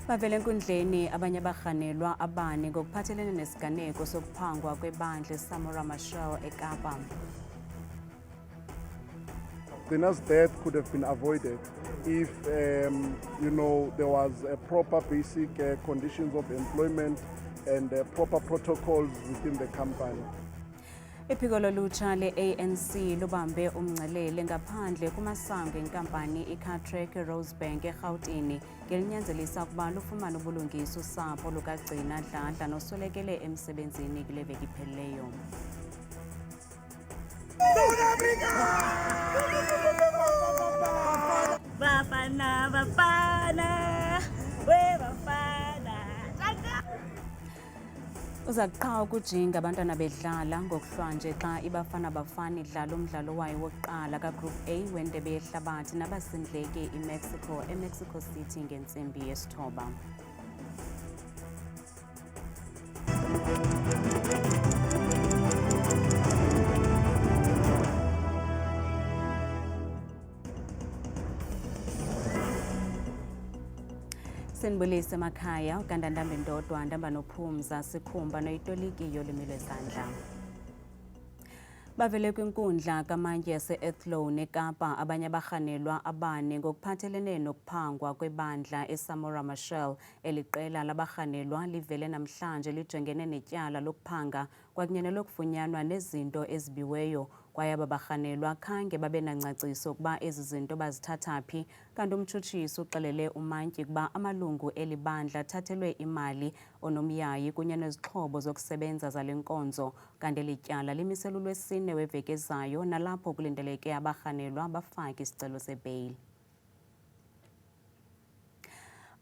Bavele enkundleni abanye abarhanelwa abane ngokuphathelene nesiganeko sokuphangwa kwebandla iSamora Machel eKapa. Gcina's death could have been avoided if, there was a proper basic conditions of employment and proper protocols within the company. Iphiko lolutsha le-ANC lubambe umngcelele ngaphandle kumasango enkampani iCartrack Rosebank eRhawutini ngelinyanzelisa ukuba lufumane ubulungisa usapho lukagcina Dladla noswelekele emsebenzini kule veki iphelileyo. Bafana, bafana, we bafana. Uza kuqhawa ukujinga abantwana bedlala ngokuhlwa nje xa iBafana Bafana idlala umdlalo wayo wokuqala kaGroup A wendebe yehlabathi nabasindleki eMexico City ngentsimbi yesithoba. Senibulise emakhaya ukanda Ndambe Ndodwa Ndamba noPhumza Sikhumba noyitoliki yolimi lwezandla. Bavele kwinkundla kamantyi yase-Athlone eKapa abanye abarhanelwa abane ngokuphathelene nokuphangwa kwebandla iSamora Machel. Eliqela labarhanelwa livele namhlanje lijongene netyala lokuphanga kwakunye nelokufunyanwa nezinto ezibiweyo kwaye aba barhanelwa khange babe nangcaciso ukuba ezi zinto bazithatha phi, kanti umtshutshisi uxelele umantyi ukuba amalungu eli bandla athathelwe imali, onomyayi kunye nezixhobo zokusebenza zale nkonzo, kanti eli tyala limiselwe uLwesine weveki ezayo nalapho kulindeleke abarhanelwa bafake isicelo sebeyili.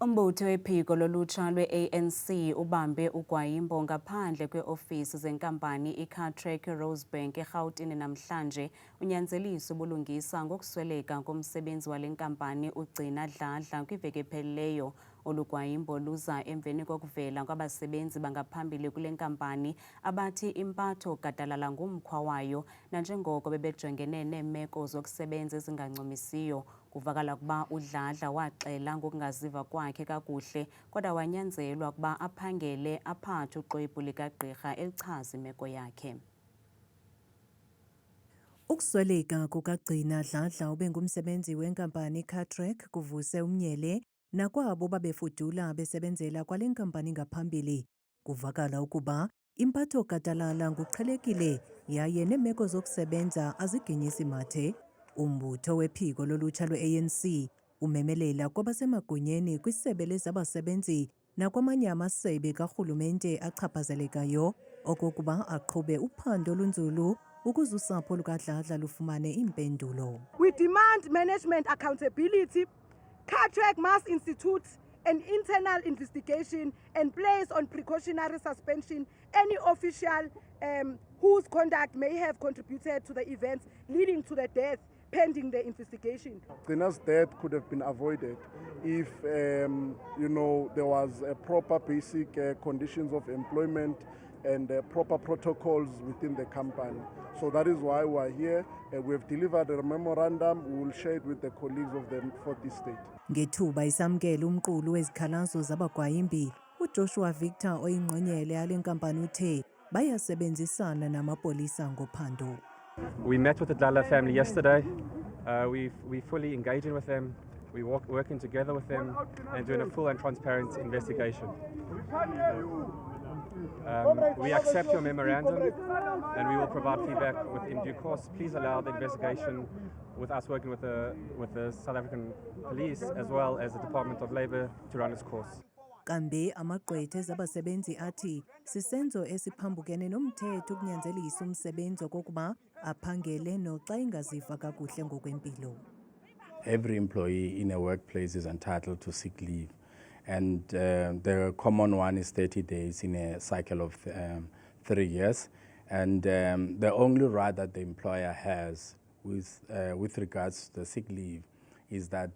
Umbutho wephiko lolutsha lwe-ANC ubambe ugwayimbo ngaphandle kweofisi zenkampani iCartrack Rosebank eRhawutini namhlanje unyanzelisa ubulungisa ngokusweleka komsebenzi wale nkampani uGcina Dladla kwiveki ephelileyo. Olu gwayimbo luza emveni kokuvela kwabasebenzi bangaphambili kule nkampani abathi impatho gadalala ngumkhwa wayo nanjengoko bebejongene neemeko zokusebenza ezingancumisiyo. Kuvakala ukuba uDladla waxela ngokungaziva kwakhe kakuhle kodwa wanyanzelwa ukuba aphangele aphathe uxwebhu likagqirha elichaza imeko yakhe. Ukusweleka kukagcina Dladla ubengumsebenzi wenkampani iCartrack kuvuse umnyele nakwabo babefudula besebenzela kwale nkampani ngaphambili. Kuvakala ukuba impatho gadalala nguqhelekile yaye neemeko zokusebenza aziginyisi mathe. Umbutho wephiko lolutsha lwe-ANC umemelela kwabasemagunyeni kwisebe lezabasebenzi nakwamanye amasebe karhulumente achaphazelekayo okokuba aqhube uphando olunzulu ukuze usapho lukaDladla lufumane impendulo. We demand management accountability. Cartrack must institute an internal investigation and place on precautionary suspension any official whose conduct may have contributed to the events leading to the death pending the investigation. Gcina's death could have been avoided if, there was a proper basic conditions of employment and proper protocols within the company. So that is why we're here. We have delivered a memorandum. We will share it with the colleagues of the 40th state. Ngethuba isamkela umqulu wezikhalazo zabagwayimbi, uJoshua Victor oyingqonyela yale nkampani uthe bayasebenzisana namapolisa ngophando. We met with the Dladla family yesterday. We fully engaging with them. We working together with them and doing a full and transparent investigation. We accept your memorandum and we will provide feedback in due course. Please allow the investigation with us working with the South African Police as well as the Department of Labour to run its course. Kambe amagqwetha ezabasebenzi athi sisenzo esiphambukene nomthetho ukunyanzelisa umsebenzi okokuba aphangele noxa ingaziva kakuhle ngokwempilo. Every employee in a workplace is entitled to sick leave, and the common one is 30 days in a cycle of 3 years. And the only right that the employer has with regards to the sick leave is that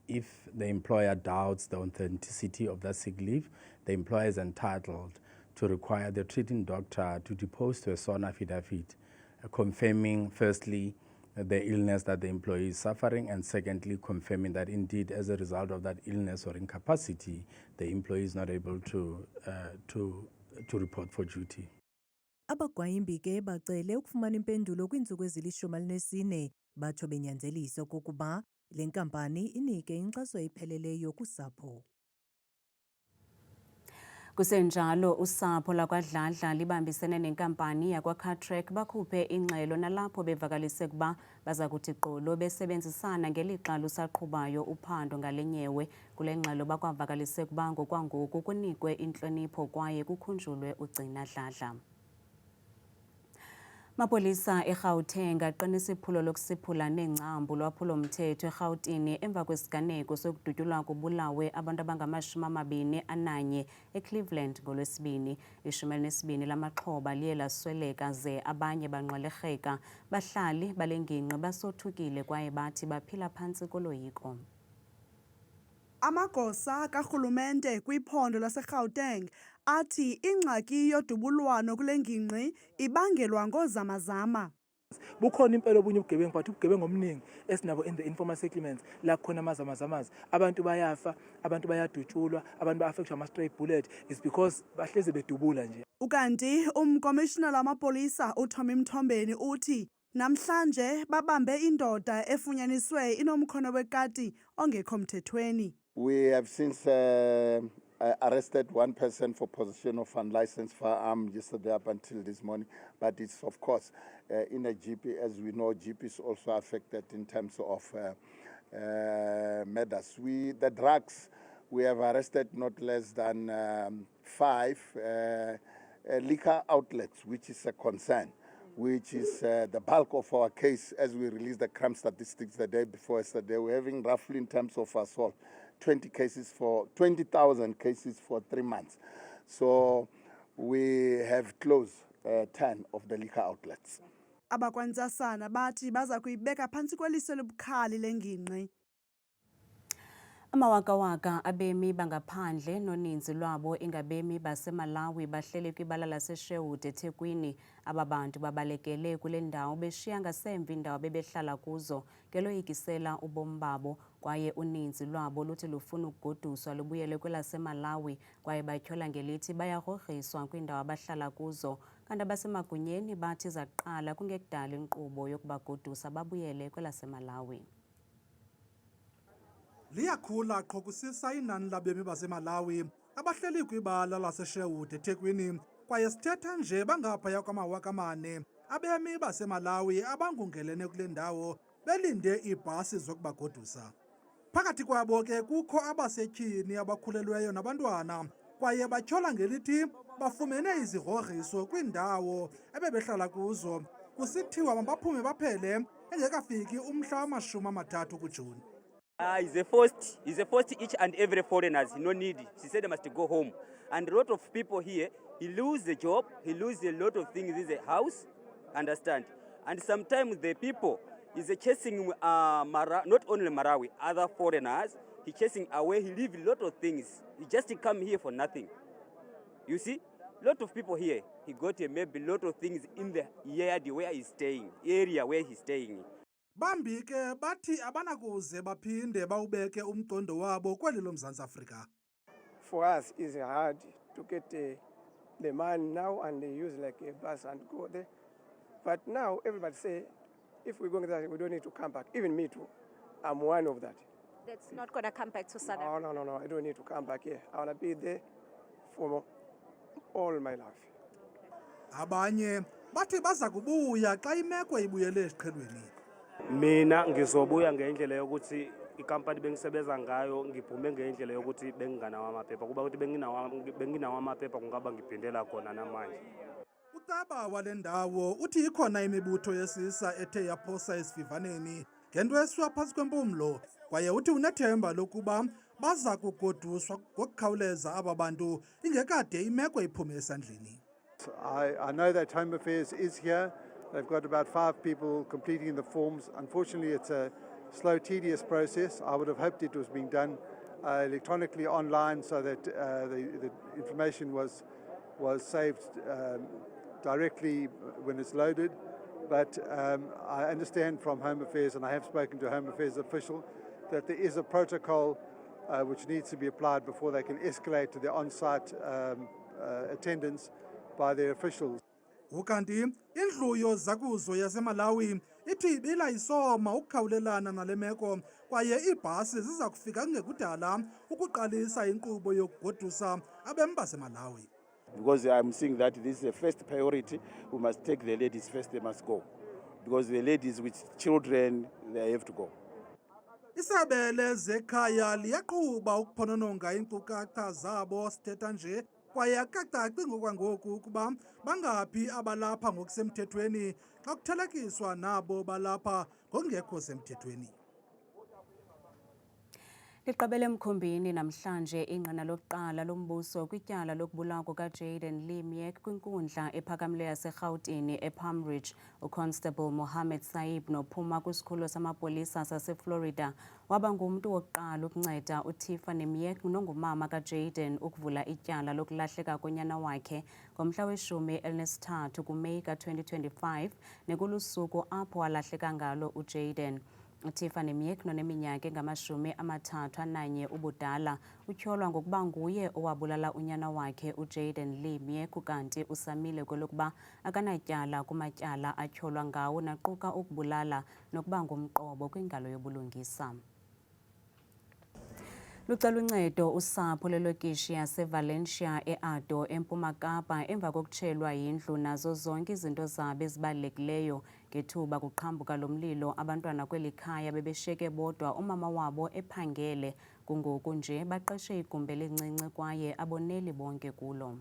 if the employer doubts the authenticity of that sick leave, the employer is entitled to require the treating doctor to depose to a sworn affidavit confirming, firstly, the illness that the employee is suffering, and secondly, confirming that indeed, as a result of that illness or incapacity, the employee is not able to report for duty. Abagwayimbi ke bacele ukufumana impendulo kwiintsuku ezili-14 batsho benyanzelisa okokuba le nkampani inike inkxaso epheleleyo kusapho. Kusenjalo usapho lakwaDladla libambisene nenkampani yakwa-Cartrack bakhuphe ingxelo nalapho bevakalise ukuba baza kuthi gqolo besebenzisana ngelixa lusaqhubayo uphando ngale nyewe. Kule ngxelo bakwavakalise ukuba ngokwangoku kunikwe intlonipho kwaye kukhunjulwe uGcina Dladla. Mapolisa eGauteng aqinisa iphulo lokusiphula nengcambu lwaphulomthetho eRhawutini emva kwesiganeko sokudutyulwa kubulawe abantu abangama-21 eCleveland ngolwesibini. 12 lamaxhoba liye lasweleka ze abanye banqwelerheka. Bahlali bale ngingqi basothukile kwaye bathi baphila phantsi koloyiko. Amagosa karhulumente kwiphondo laseGauteng athi ingxaki yodubulwano kule ngingqi ibangelwa ngoozamazama. Bukhona impela obunye ubugebengu but ubugebengu omningi esinabo in the informal settlements la khona amazamazamazi abantu bayafa, abantu bayadutshulwa, abantu ba-affectwa ama-stray bullet is because bahleze bedubula nje. Ukanti umkomishonala wamapolisa uTommy Mthombeni uthi namhlanje babambe indoda efunyaniswe inomkhono wekati ongekho mthethweni. We have since arrested one person for possession of unlicensed firearm yesterday up until this morning, but it's of course in a GP, as we know, GP is also affected in terms of murders. The drugs, we have arrested not less than 5 liquor outlets, which is a concern, which is the bulk of our case as we released the crime statistics the day before yesterday. We're having roughly in terms of assault 20,000 cases for 3 months. So we have closed 10 of the liquor outlets. Abakwantsasana bathi baza kuyibeka phantsi kweliso lobukhali lengingqi. Amawakawaka abemi bangaphandle noninzi lwabo ingabemi baseMalawi bahleli kwibala laseSherwood eThekwini. Aba bantu babalekele kule ndawo beshiya ngasemva indawo bebehlala kuzo ngeloyikisela ubomi babo, kwaye uninzi lwabo luthi lufuna ukugoduswa lubuyele kwelaseMalawi kwaye batyhola ngelithi bayagrogriswa kwiindawo abahlala kuzo. Kanti abasemagunyeni bathi zaqala kungekudala inkqubo yokubagodusa babuyele kwelaseMalawi. Liyakhula qho kusisa inani labemi baseMalawi abahleli kwibala laseSherwood eThekwini kwaye sithetha nje bangaphaya kwama-4,000 abemi baseMalawi abangungelene kule ndawo belinde iibhasi zokubagodusa. Phakathi kwabo ke kukho abasetyhini abakhulelweyo nabantwana kwaye batyhola ngelithi bafumene izigrogriso kwiindawo ebebehlala kuzo kusithiwa mabaphume baphele engekafiki umhla wama-30 kuJuni. He's a forced each and every foreigners, no need. She said they must go home. And a lot of people here, he lose the job, he lose a lot of things in the house, understand? And sometimes the people is chasing not only Marawi, other foreigners, he chasing away, he leave a lot of things. He just come here for nothing. You see, a lot of people here, he got maybe a lot of things in the yard where he's staying, area where he's staying. Bambi ke bathi abanakuze baphinde bawubeke umqondo wabo kweli loMzantsi Afrika. For us it's hard to get the money now and they use like a bus and go there. But now everybody say if we're going there we don't need to come back. Even me too. I'm one of that. That's not going to come back to South Africa. No, I don't need to come back here. I want to be there for all my life. Abanye bathi baza kubuya xa imeko ibuyele esiqhelweni. Mina ngizobuya ngendlela yokuthi ikampani bengisebenza ngayo ngiphume ngendlela yokuthi benginganawo amaphepha kuba ukuthi benginawo amaphepha kungaba ngiphindela khona namanje. Ucaba wale ndawo uthi ikhona imibutho yesisa ethe yaphosa esivivaneni ngento esiwa phantsi kwempumlo kwaye uthi unethemba lokuba baza kugoduswa ngokukhawuleza aba bantu ingekade imeko iphume esandleni. I know that Home Affairs is here. They've got about 5 people completing the forms. Unfortunately, it's a slow, tedious process. I would have hoped it was being done electronically online so that the information was saved directly when it's loaded. But I understand from Home Affairs, and I have spoken to a Home Affairs official, that there is a protocol which needs to be applied before they can escalate to the on-site attendance by their officials. Ukanti indlu yozakuzo yaseMalawi ithi ibila isoma ukukhawulelana nale meko kwaye iibhasi ziza kufika kungekudala ukuqalisa inkqubo yokugodusa abemi baseMalawi. Because I'm seeing that this is the first priority, we must take the ladies first, they must go. Because the ladies with children, they have to go. Isabele zekhaya liyaqhuba ukuphonononga iinkcukacha zabo sithetha nje kwaye akacaci ngokwangoku ukuba bangaphi abalapha ngokusemthethweni xa kuthelekiswa nabo balapha ngokungekho semthethweni. Liqabele emkhumbini namhlanje inqina lokuqala lombuso kwityala lokubulawa kukaJayden Lee Myek kwinkundla ephakamileyo yaseRhawutini ePalm Ridge. UConstable Mohammed Saib nophuma kwisikhululo samapolisa saseFlorida waba ngumntu wokuqala ukunceda uTiffany Myek nongumama kaJayden ukuvula ityala lokulahleka konyana wakhe ngomhla we-13 kuMeyi ka-2025 nekulusuku apho walahleka ngalo uJayden. uTiffany Myek noneminyaka engama-31 ubudala utyholwa ngokuba nguye owabulala unyana wakhe uJayden Lee Myek kanti usamile kwelokuba akanatyala kumatyala atyholwa ngawo naquka ukubulala nokuba ngumqobo kwingalo yobulungisa. Lucela uncedo usapho lelokishi yaseValencia eAdo eMpuma Kapa emva kokutshelwa yindlu nazo zonke izinto zabo ezibalulekileyo ngethuba kuqhambuka lomlilo. Abantwana kweli khaya bebeshiyeke bodwa umama wabo ephangele, kungoku nje baqeshe igumbi elincinci kwaye aboneli bonke kulo.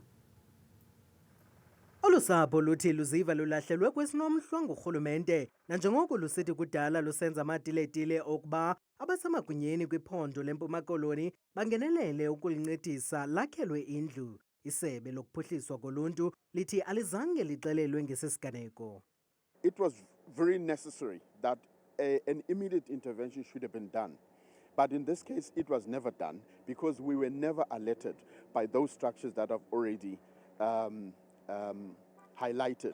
Olu sapho luthi luziva lulahlelwe kwesinomhlwa ngurhulumente nanjengoko lusithi kudala lusenza amatiletile okuba abasemagunyeni kwiphondo leMpuma Koloni bangenelele ukulincedisa lakhelwe indlu. Isebe lokuphuhliswa koluntu lithi alizange lixelelwe ngesisiganeko. It was very necessary that an immediate intervention should have been done. But in this case, it was never done because we were never alerted by those structures that have already highlighted.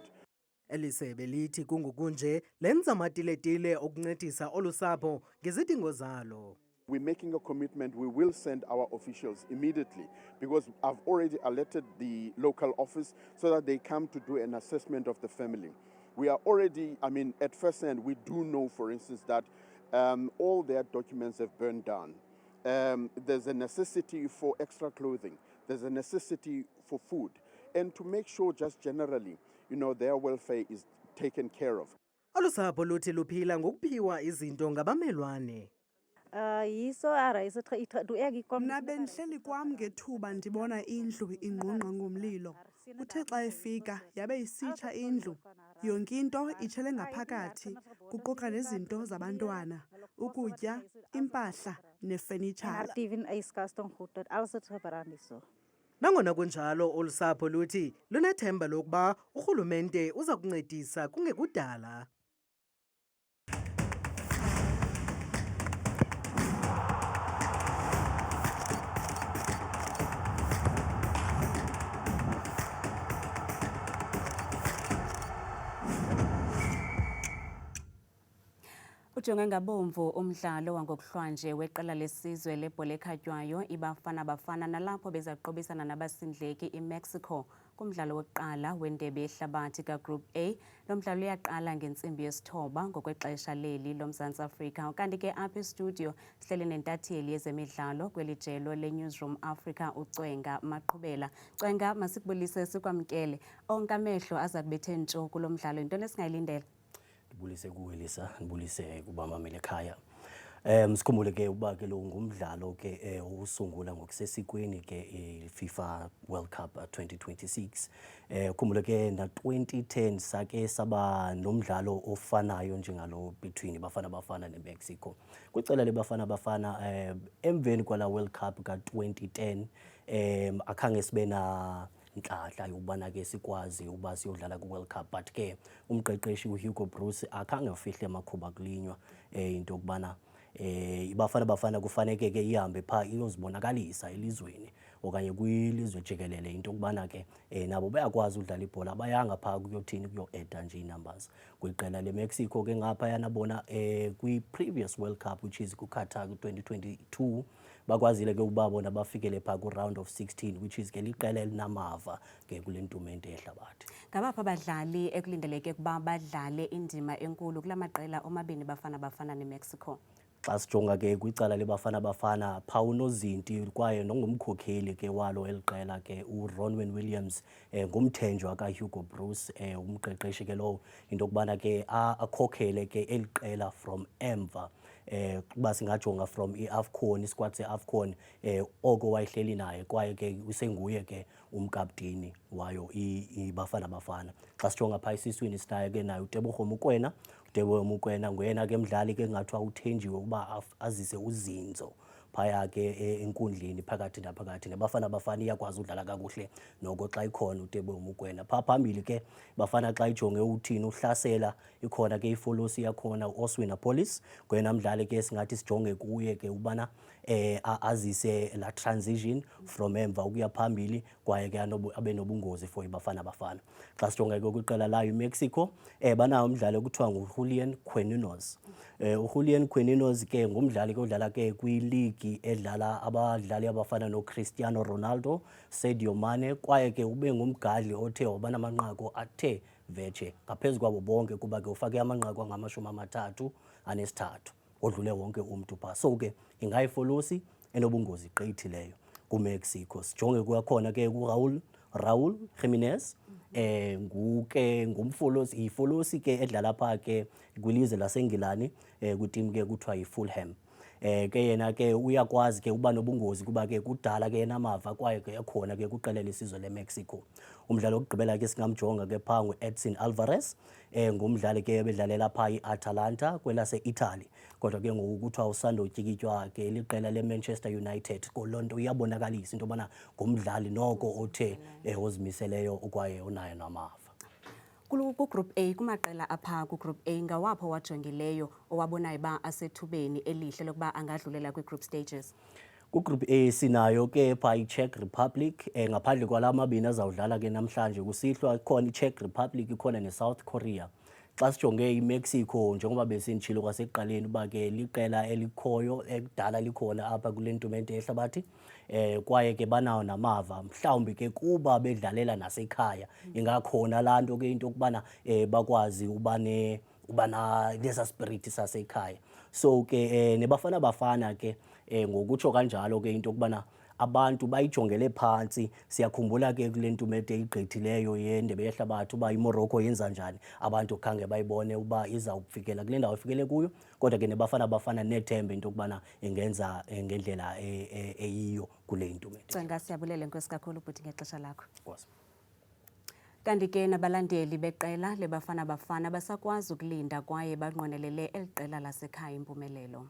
Elisebe lithi kungoku nje lenza amatiletile okuncedisa olu sapho ngezidingo zalo. We're making a commitment. We will send our officials immediately because I've already alerted the local office so that they come to do an assessment of the family. We are already, at first hand, we do know, for instance, that all their documents have burned down. There's a necessity for extra clothing. There's a necessity for food. And to make sure just generally, their welfare is taken care of. Olu sapho luthi luphila ngokuphiwa izinto ngabamelwane. Mna bendihleli kwam ngethuba ndibona indlu ingqungqa ngomlilo. Uthe xa efika yabe isitsha indlu. Yonke into itshele ngaphakathi, kuquka nezinto zabantwana, ukutya, impahla nefenitshala. Nangona kunjalo olu sapho luthi lunethemba lokuba urhulumente uza kuncedisa kungekudala. Ujonge ngabomvu umdlalo wangokuhlwanje weqela lesizwe lebhola ekhatywayo iBafana Bafana nalapho bezaqobisana nabasindleki iMexico kumdlalo wokuqala wendebe yehlabathi kaGroup A. Lo mdlalo uyaqala ngentsimbi yesithoba ngokwexesha leli loMzantsi Afrika. Kanti ke apha estudio sihleli nentatheli yezemidlalo kweli jelo leNewsroom Africa uCwenga Maqhubela. Cwenga, masikubulise sikwamkele. Onke amehlo azakubethe ntsho kulo mdlalo. Into esingayilindela. Ndibulise kuwelisa, ndibulise kubamamele ekhaya. Sikhumbule ke ukuba ke lo ngumdlalo ke usungula ngokusesikweni ke FIFA World Cup 2026. Ukhumbule ke na 2010 sake saba nomdlalo ofanayo njengalo between iBafana Bafana neMexico. Kwicala leBafana Bafana emveni kwala World Cup ka 2010 akhange sibe na inhlanhla yokubana ke sikwazi uba siyodlala ku World Cup, but ke umqeqeshi uHugo Bruce akhange afihle amakhuba kulinywa into okubana iBafana Bafana kufanele ke ihambe pha iyozibonakalisa elizweni okanye kwilizwe jikelele into okubana ke nabo bayakwazi udlala ibhola bayanga phaa kuyothini kuyo-eda nje ii-numbers kwiqela leMexico ke ngapha yanabona kwi-previous World Cup which is kuQatar 2022 bakwazile ke ukuba bona bafikele phaa ku-round of 16 which is ke liqela elinamava ke kule ntumente yehlabathi. Ngabapha abadlali ekulindeleke ukuba badlale indima enkulu kula maqela omabini Bafana Bafana neMexico? Xa sijonga ke kwicala leBafana Bafana phaa unozinti kwaye nongumkhokheli ke walo eliqela ke uRonwen Williams ngumthenjwa kaHugo Bruce umqeqeshi ke lowo into okubana ke akhokhele ke eliqela from emva kuba singajonga from iAFCON isquad seAFCON oko wayehleli naye kwaye ke usenguye ke umkapteni wayo iBafana Bafana. Xa sijonga phaa isiswini sinaye ke naye uTebogo Mokoena Mokoena nguyena ke mdlali ke ngathiwa uthenjiwe ukuba azise uzinzo phaya ke enkundleni phakathi naphakathi neBafana Bafana iyakwazi udlala kakuhle noko xa ikhona uTebogo Mokoena. Phaa phambili ke Bafana xa ijonge uthini uhlasela ikhona ke ifolosi yakhona uOswin Police nguyena mdlali ke singathi sijonge kuye ke ubana azise la transition from emva ukuya phambili kwaye ke abe nobungozi for iBafana Bafana. Xa sijonge ke kwiqela layo iMexico banawo umdlali okuthiwa nguJulian Quinones. uJulian Quinones ke ngumdlali ke odlala ke kwi-league edlala abadlali abafana noCristiano Ronaldo, Sadio Mane kwaye ke ube ngumgadli othe wabana amanqaku athe vetshe ngaphezu kwabo bonke kuba ke ufake amanqaku angama-33 odlule wonke umntu phaa. So ke ingayifolosi enobungozi gqithileyo kuMexico. Sijonge kwakhona ke Raúl Jiménez ngumfolosi ifolosi ke edlala phaa ke kwilizwe laseNgilani kwitim ke kuthiwa yiFulham. Ke yena ke uyakwazi ke uba nobungozi kuba ke kudala ke enamava kwaye ke ekhona ke kwiqela lesizwe leMexico. Umdlalo wokugqibela ke singamjonga ke phaa nguEdson Alvarez ngumdlali ke ebedlalela phaa iAtalanta kwelase-Italy kodwa ke ngoku kuthiwa usando tyikitywa ke liqela leManchester United loo nto iyabonakalisa into yobana ngumdlali noko othe ozimiseleyo kwaye unayo namava. Ku-Group A kumaqela apha ku-Group A ngawapho wajongileyo owabonayo uba asethubeni elihle lokuba angadlulela kwi-group stages? Ku-Group A sinayo ke phaa iCzech Republic ngaphandle kwala mabini azawudlala ke namhlanje kusihlwa khona iCzech Republic ikhona neSouth Korea. Xa sijonge iMexico njengoba besenditshilo kwasekuqaleni uba ke liqela elikhoyo ekudala likhona apha kule ntumente yehlabathi kwaye ke banawo namava mhlawumbi ke kuba bedlalela nasekhaya ingakhona laa nto ke into okubana bakwazi ubana lesa spirit sasekhaya. So ke neBafana Bafana ke ngokutsho kanjalo ke into okubana abantu bayijongele phantsi. Siyakhumbula ke kule ntumente igqithileyo yendebe yehlabathi uba iMorocco yenza njani abantu khange bayibone uba izawufikela kule ndawo efikele kuyo kodwa ke neBafana Bafana nethemba into okubana ingenza ngendlela eyiyo kule ntumente. Cenga siyabulela Nkosi kakhulu bhuti ngexesha lakho. Kanti ke nabalandeli beqela leBafana Bafana basakwazi ukulinda kwaye banqwenelele eliqela lasekhaya impumelelo.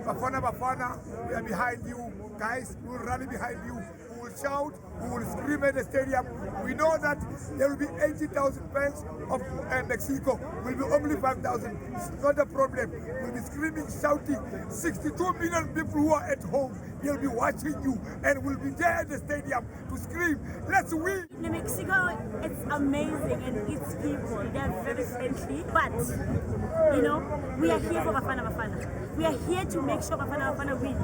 Bafana Bafana, we are behind you. Guys, we will rally behind you. We will shout, we will scream at the stadium. We know that there will be 80,000 fans of Mexico. Will be only 5,000. It's not a problem. We'll be screaming, shouting. 62 million people who are at home, they'll be watching you and we'll be there at the stadium to scream, let's win. In Mexico, it's amazing and its people, they are very friendly. But, you know, we are here for Bafana Bafana. We are here to make sure Bafana Bafana win.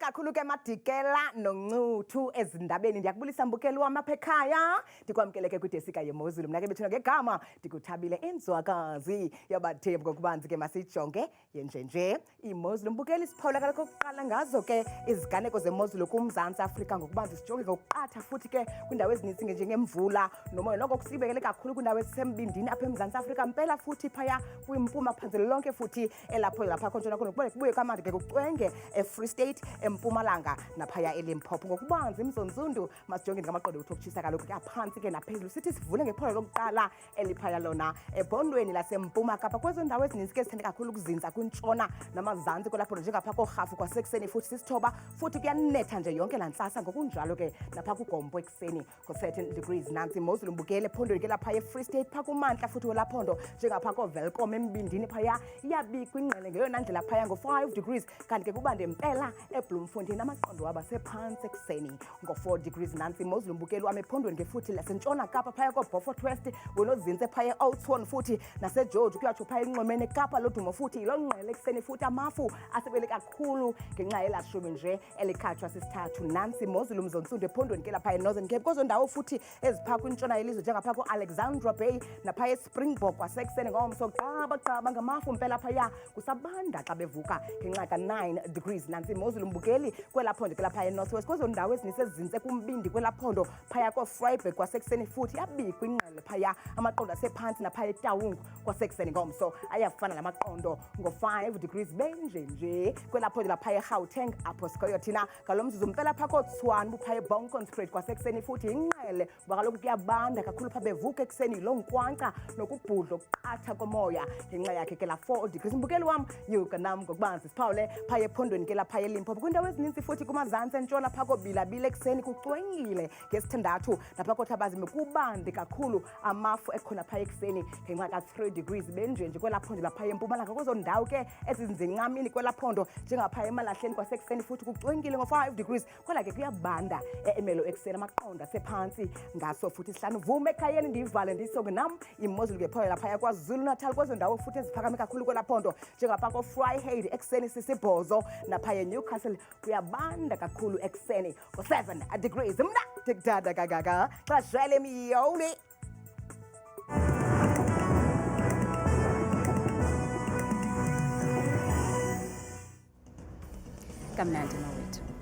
Kakhulu ke Madikela noNcuthu ezindabeni ndiyakubulisa mbukeli wami apha ekhaya ndikwamkeleke kwidesika yeMozulu mna ke bethuna ngegama ndikuthabile inzwakazi yabathembu ngokubanzi ke masijonge yenjenje iMozulu mbukeli siphawula kaloku okokuqala ngazo ke iziganeko zeMozulu kuMzantsi Afrika ngokubanzi sijonge ngokuqatha futhi ke kwindawo ezininzi njengemvula nomoya noko kusibekele kakhulu kwindawo ezisembindini apha eMzantsi Afrika mpela futhi phaya kwimpuma phansi lonke futhi lapha khona khona kubuye kamandi ke kucwenge eFree State eMpumalanga naphaya eLimpopo ngokubanzi imzonzundu masijonge ngamaqondo ukuthi okutshisa kaloku aphansi ke naphezulu sithi sivule ngephola lokuqala eliphaya lona ebhondweni laseMpuma Kapa kwezo ndawo ezininzi ke sithande kakhulu ukuzinza kwintshona namazantsi kwelapho njengapha koRhafu kwasekuseni futhi sisithoba futhi kuyanetha nje yonke lantsasa ngokunjalo ke napha kuGompo ekuseni ko-13 degrees nansi imozulu mbukele ephondweni ke lapha eFree State pha kumantla futhi welaphondo njengapha koVelkom embindini phaya iyabikwa ingqele ngeyona ndlela phaya ngo-5 degrees kanti ke kubande impela eBloemfontein amaqondo abasephantsi ekuseni ngo-4 degrees nansi imozulu mbukele wami ephondweni ke futhi lasentshona Kapa phaya koBeaufort West wenozinze phaya e-Oudtshoorn futhi naseGeorge kuyatsho phaya enxwemeni eKapa lodumo futhi yilo ngqele ekuseni futhi amafu asebele kakhulu ngenxa yelashumi nje elikhatshwa sisithathu nansi imozulu mzontsundu ephondweni ke lapha eNorthern Cape kwezo ndawo futhi ezipha kwintshona yelizwe njengapha ko-Alexandra Bay napha eSpringbok kwasekuseni ngomso qaba ngamafu mpela phaya kusabanda xa bevuka ngenxa ka-9 degrees nansi imozulu mbukeli kwelaphondo ke lapha eNorth West kwezo ndawo ezininsezinze kumbindi kwelaphondo phaya koFryburg kwasekuseni futhi yabikwa ingqele phaya amaqondo asephantsi napha eTaung kwasekuseni ngomso ayafana lamaqondo ngo-5 degrees benje nje kwelaphondo lapha eGauteng apho sikhoyo thina ngalo mzuzu mpela pha koTshwane buphaya eBonkonspruit kwasekuseni futhi ingqele kuba kaloku kuyabanda kakhulu pha bevuka ekuseni yilo nkwankca nokubhudla okuqatha komoya ngenxa yakhe ke la 4 degrees mbukeli wam yuka nam ngokubanzi siphawule phaya ephondweni ke lapha eLimpopo kwindawo ezininzi futhi kumazantsi entshona pha koBilabile ekuseni kucwengile ngesithandathu napha koThabazimbi kubandi kakhulu amafu ekhona phaya ekuseni ngenxa ka-3 degrees benjenje kwelaphondo lapha eMpumalanga kwezo ndawo ke ezizinzincamini kwelaphondo njengapha eMalahleni kwasekuseni futhi kucwengile ngo-5 degrees kodwa ke kuyabanda eMelo ekuseni amaqondo asephantsi ngaso futhi isihlanu vume ekhayeni ndiyivale ndiyisonge nam imozulu ngephola lapha KwaZulu Natal kwezo ndawo futhi eziphakame kakhulu kwelaphondo njengapha koVryheid ekuseni sisibhozo napha eNewcastle kuyabanda kakhulu ekuseni ngo-7 degrees mna ndikudada kangaka xa shwele miyoli Kamnandi mawethu.